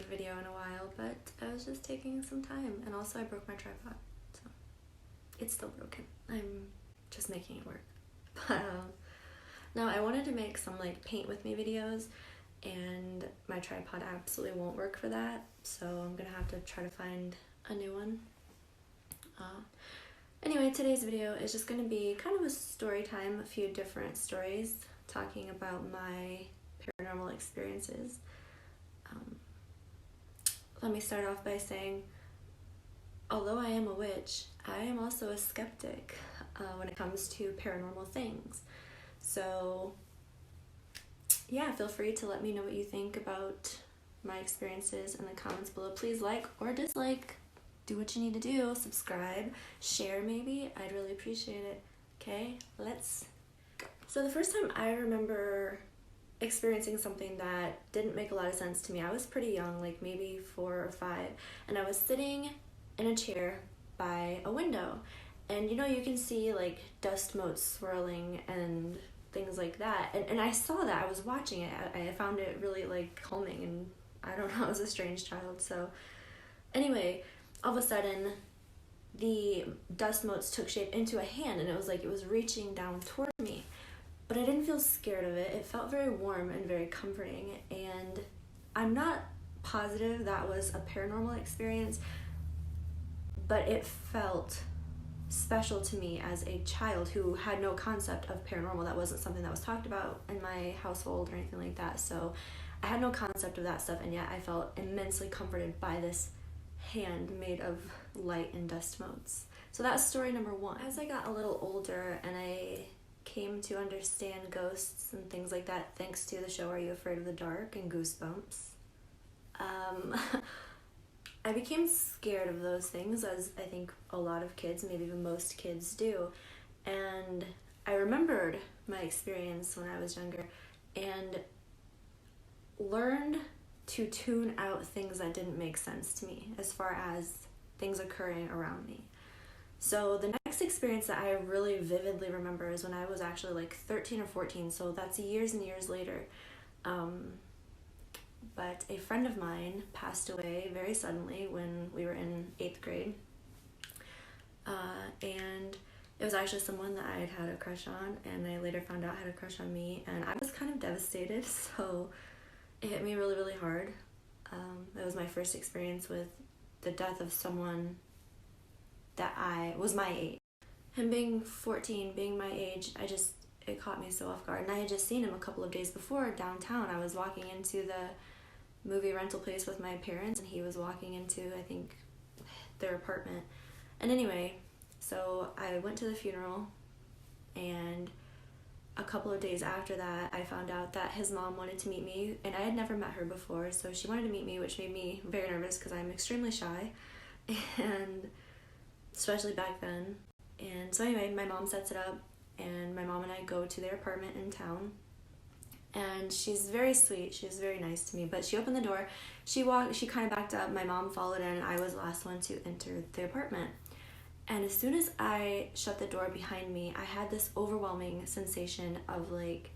video in a while, but I was just taking some time, and also I broke my tripod, so it's still broken. I'm just making it work. But now I wanted to make some like paint with me videos, and my tripod absolutely won't work for that, so I'm gonna have to try to find a new one. Anyway, today's video is just gonna be kind of a story time, a few different stories talking about my paranormal experiences. Let me start off by saying, although I am a witch, I am also a skeptic when it comes to paranormal things. So yeah, feel free to let me know what you think about my experiences in the comments below. Please like or dislike, do what you need to do, subscribe, share maybe, I'd really appreciate it. Okay, let's go. So the first time I remember experiencing something that didn't make a lot of sense to me, I was pretty young, like maybe 4 or 5, and I was sitting in a chair by a window, and you know, you can see like dust motes swirling and things like that, and I saw that, I was watching it, I found it really like calming, and I don't know, I was a strange child. So anyway, all of a sudden the dust motes took shape into a hand, and it was like it was reaching down toward me. But I didn't feel scared of it. It felt very warm and very comforting, and I'm not positive that was a paranormal experience, but it felt special to me as a child who had no concept of paranormal. That wasn't something that was talked about in my household or anything like that, so I had no concept of that stuff, and yet I felt immensely comforted by this hand made of light and dust motes. So that's story number 1. As I got a little older and I came to understand ghosts and things like that thanks to the show Are You Afraid of the Dark and Goosebumps, I became scared of those things, as I think a lot of kids, maybe even most kids do. And I remembered my experience when I was younger and learned to tune out things that didn't make sense to me as far as things occurring around me. So the next experience that I really vividly remember is when I was actually like 13 or 14, so that's years and years later. But a friend of mine passed away very suddenly when we were in 8th grade. And it was actually someone that I had a crush on, and I later found out had a crush on me, and I was kind of devastated, so it hit me really, really hard. It was my first experience with the death of someone that I was my age. Him being 14, being my age, it caught me so off guard. And I had just seen him a couple of days before downtown. I was walking into the movie rental place with my parents, and he was walking into, I think, their apartment. And anyway, so I went to the funeral, and a couple of days after that, I found out that his mom wanted to meet me, and I had never met her before, so she wanted to meet me, which made me very nervous because I'm extremely shy, and especially back then. And so anyway, my mom sets it up, and my mom and I go to their apartment in town, and she's very sweet, she was very nice to me, but she opened the door, she kind of backed up, my mom followed in, and I was the last one to enter the apartment. And as soon as I shut the door behind me, I had this overwhelming sensation of like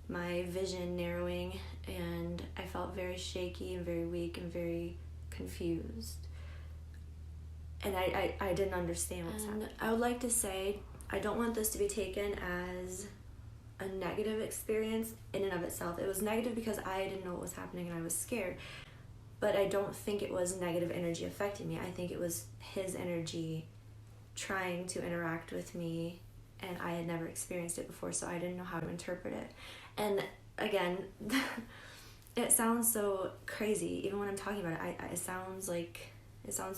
my vision narrowing, and I felt very shaky and very weak and very confused. And I didn't understand what's happening. I would like to say, I don't want this to be taken as a negative experience in and of itself. It was negative because I didn't know what was happening and I was scared. But I don't think it was negative energy affecting me. I think it was his energy trying to interact with me, and I had never experienced it before, so I didn't know how to interpret it. And again, it sounds so crazy, even when I'm talking about it, it sounds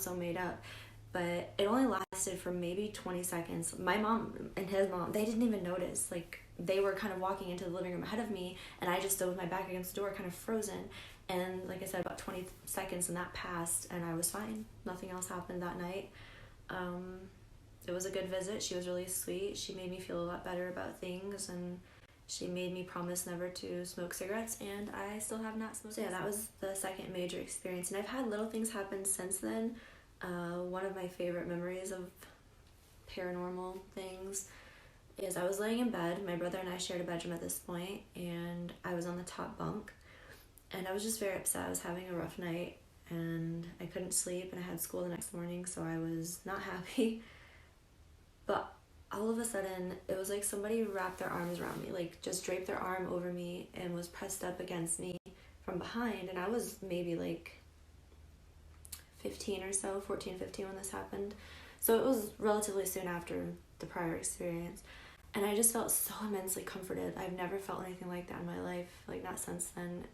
so made up, but it only lasted for maybe 20 seconds. My mom and his mom, they didn't even notice. Like, they were kind of walking into the living room ahead of me, and I just stood with my back against the door, kind of frozen. And like I said, about 20 seconds, and that passed, and I was fine. Nothing else happened that night. It was a good visit. She was really sweet. She made me feel a lot better about things, and she made me promise never to smoke cigarettes, and I still have not smoked. So yeah, that was the second major experience, and I've had little things happen since then. One of my favorite memories of paranormal things is I was laying in bed. My brother and I shared a bedroom at this point, and I was on the top bunk, And I was just very upset. I was having a rough night and I couldn't sleep and I had school the next morning, so I was not happy. But all of a sudden, it was like somebody wrapped their arms around me, like just draped their arm over me and was pressed up against me from behind. And I was maybe like 15 or so, 14, 15 when this happened. So it was relatively soon after the prior experience. And I just felt so immensely comforted. I've never felt anything like that in my life, like not since then.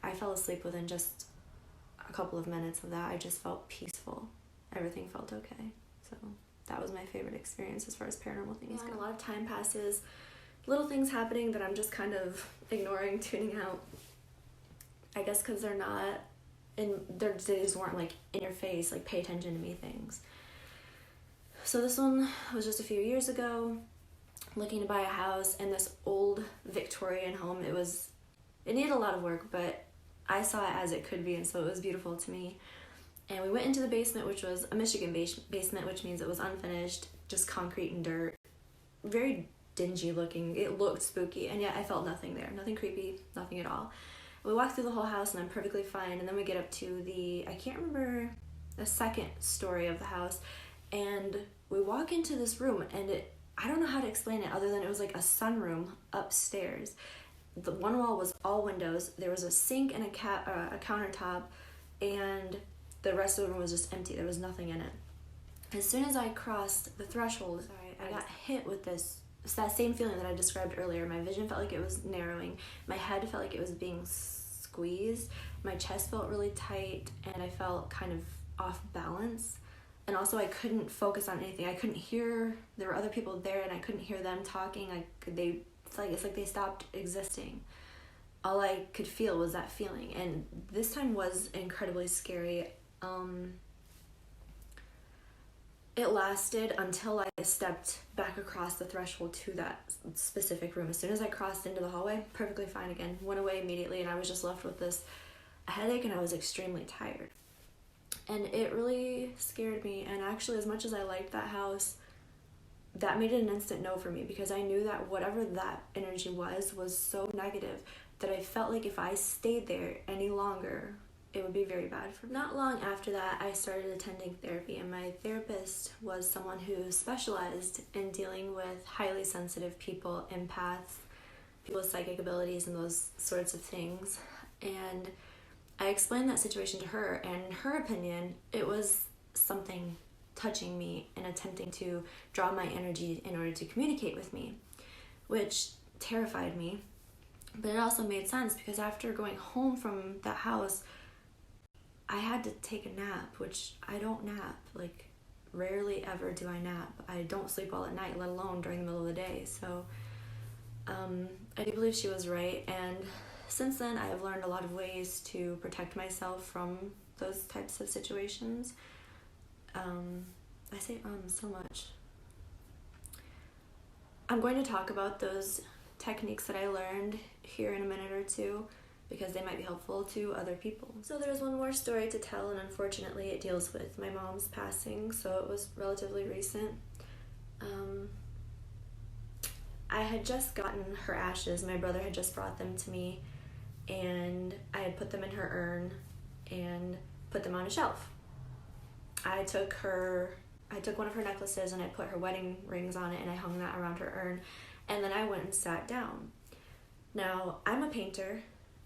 I fell asleep within just a couple of minutes of that. I just felt peaceful. Everything felt okay. So that was my favorite experience as far as paranormal things go. A lot of time passes, little things happening that I'm just kind of ignoring, tuning out. I guess because they just weren't like in your face, like pay attention to me things. So this one was just a few years ago, looking to buy a house in this old Victorian home. It needed a lot of work, but I saw it as it could be, and so it was beautiful to me. And we went into the basement, which was a Michigan basement, which means it was unfinished, just concrete and dirt. Very dingy looking. It looked spooky, and yet I felt nothing there. Nothing creepy, nothing at all. We walked through the whole house, and I'm perfectly fine. And then we get up to I can't remember, the second story of the house. And we walk into this room, and I don't know how to explain it other than it was like a sunroom upstairs. The one wall was all windows. There was a sink and a countertop, and the rest of the room was just empty. There was nothing in it. As soon as I crossed the threshold, I got hit with that same feeling that I described earlier. My vision felt like it was narrowing. My head felt like it was being squeezed. My chest felt really tight, and I felt kind of off balance. And also I couldn't focus on anything. I couldn't hear, there were other people there, and I couldn't hear them talking. It's like they stopped existing. All I could feel was that feeling, and this time was incredibly scary. It lasted until I stepped back across the threshold to that specific room. As soon as I crossed into the hallway, perfectly fine again, went away immediately, and I was just left with this headache, and I was extremely tired. And it really scared me, and actually, as much as I liked that house, that made it an instant no for me, because I knew that whatever that energy was so negative that I felt like if I stayed there any longer, it would be very bad for me. Not long after that, I started attending therapy, and my therapist was someone who specialized in dealing with highly sensitive people, empaths, people with psychic abilities, and those sorts of things. And I explained that situation to her, and in her opinion, it was something touching me and attempting to draw my energy in order to communicate with me, which terrified me. But it also made sense, because after going home from that house, I had to take a nap, which I don't nap. Like, rarely ever do I nap. I don't sleep well at night, let alone during the middle of the day. So I do believe she was right, and since then I have learned a lot of ways to protect myself from those types of situations. I say so much. I'm going to talk about those techniques that I learned here in a minute or two, because they might be helpful to other people. So there's one more story to tell, and unfortunately it deals with my mom's passing, so it was relatively recent. I had just gotten her ashes. My brother had just brought them to me, and I had put them in her urn and put them on a shelf. I took one of her necklaces and I put her wedding rings on it, and I hung that around her urn, and then I went and sat down. Now, I'm a painter,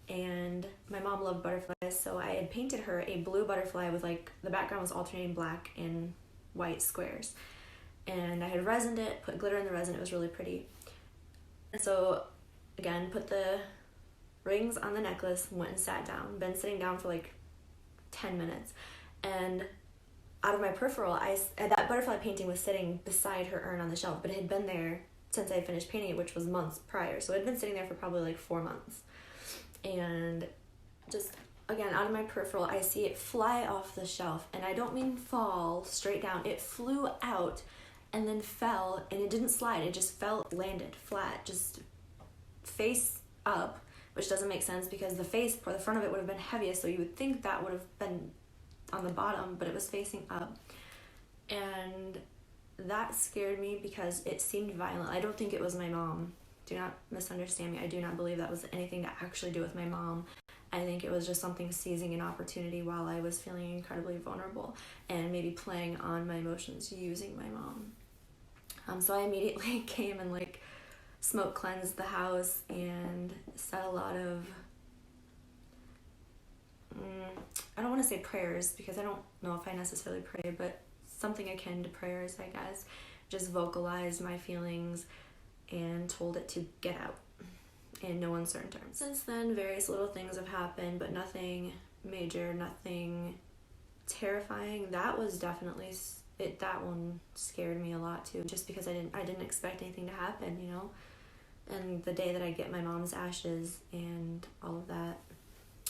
and my mom loved butterflies, so I had painted her a blue butterfly with, like, the background was alternating black and white squares. And I had resined it, put glitter in the resin. It was really pretty. And so, again, put the rings on the necklace, went and sat down. Been sitting down for like 10 minutes. And out of my peripheral, that butterfly painting was sitting beside her urn on the shelf, but it had been there since I had finished painting it, which was months prior. So it had been sitting there for probably like 4 months. And just, again, out of my peripheral, I see it fly off the shelf. And I don't mean fall straight down. It flew out and then fell, and it didn't slide. It just fell, landed flat, just face up, which doesn't make sense because the front of it would have been heaviest, so you would think that would have been on the bottom, but it was facing up. And that scared me because it seemed violent. I don't think it was my mom. Do not misunderstand me. I do not believe that was anything to actually do with my mom. I think it was just something seizing an opportunity while I was feeling incredibly vulnerable and maybe playing on my emotions using my mom. So I immediately came and like smoke cleansed the house and said a lot of, I don't want to say prayers because I don't know if I necessarily pray, but something akin to prayers, I guess. Just vocalized my feelings and told it to get out in no uncertain terms. Since then, various little things have happened, but nothing major, nothing terrifying. That was definitely that one scared me a lot too, just because I didn't expect anything to happen, you know. And the day that I get my mom's ashes and all of that,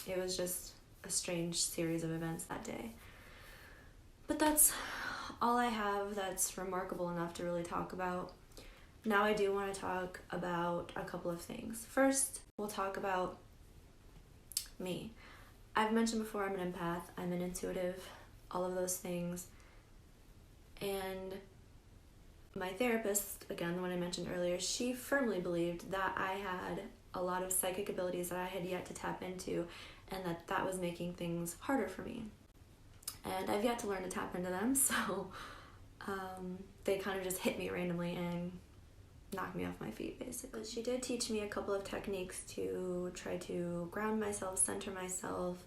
it was just a strange series of events that day. But that's all I have that's remarkable enough to really talk about. Now I do want to talk about a couple of things. First, we'll talk about me. I've mentioned before I'm an empath, I'm an intuitive, all of those things. And my therapist, again, the one I mentioned earlier, she firmly believed that I had a lot of psychic abilities that I had yet to tap into, and that was making things harder for me. And I've yet to learn to tap into them, so they kind of just hit me randomly and knocked me off my feet, basically. She did teach me a couple of techniques to try to ground myself, center myself,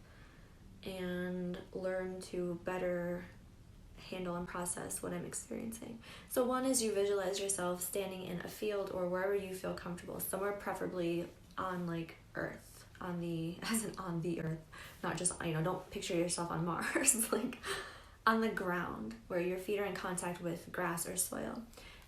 and learn to better handle and process what I'm experiencing. So one is you visualize yourself standing in a field or wherever you feel comfortable, somewhere preferably on like Earth, on the Earth, not just, you know, don't picture yourself on Mars, like on the ground where your feet are in contact with grass or soil.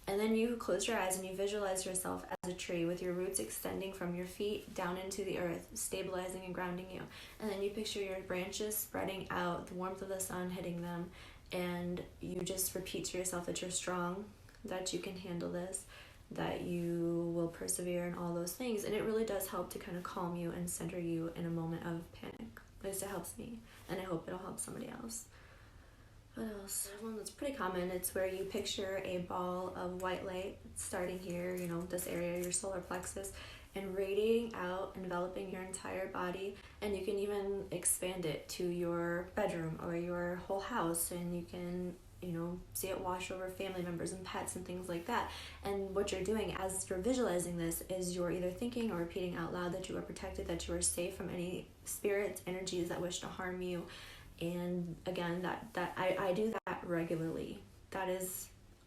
And then you close your eyes and you visualize yourself as a tree with your roots extending from your feet down into the earth, stabilizing and grounding you. And then you picture your branches spreading out, the warmth of the sun hitting them, and you just repeat to yourself that you're strong, that you can handle this, that you will persevere, and all those things. And it really does help to kind of calm you and center you in a moment of panic. At least it helps me, and I hope it'll help somebody else. What else? There's one that's pretty common. It's where you picture a ball of white light starting here, you know, this area, your solar plexus, and radiating out, enveloping your entire body. And you can even expand it to your bedroom or your whole house, and you can, you know, see it wash over family members and pets and things like that. And what you're doing as you're visualizing this is you're either thinking or repeating out loud that you are protected, that you are safe from any spirits, energies that wish to harm you. And again, that I do that regularly. That is,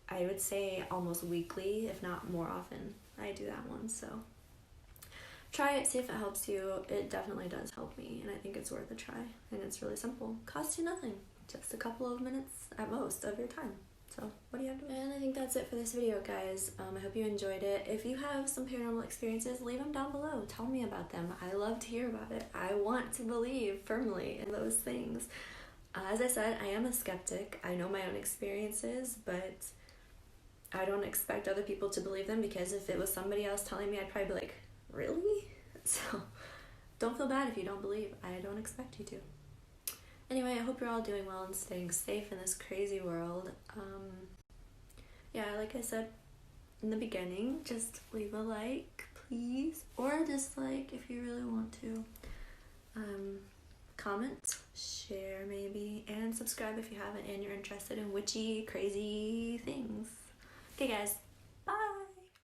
I would say, almost weekly, if not more often. I do that one, so try it, see if it helps you. It definitely does help me, and I think it's worth a try. And it's really simple. Costs you nothing. Just a couple of minutes at most of your time. So what do you have to do? And I think that's it for this video, guys. I hope you enjoyed it. If you have some paranormal experiences, leave them down below. Tell me about them. I love to hear about it. I want to believe firmly in those things. As I said, I am a skeptic. I know my own experiences, but I don't expect other people to believe them, because if it was somebody else telling me, I'd probably be like, really? So don't feel bad if you don't believe. I don't expect you to. Anyway, I hope you're all doing well and staying safe in this crazy world. Yeah, like I said in the beginning, just leave a like, please, or a dislike if you really want to. Comment, share maybe, and subscribe if you haven't and you're interested in witchy, crazy things. Okay guys,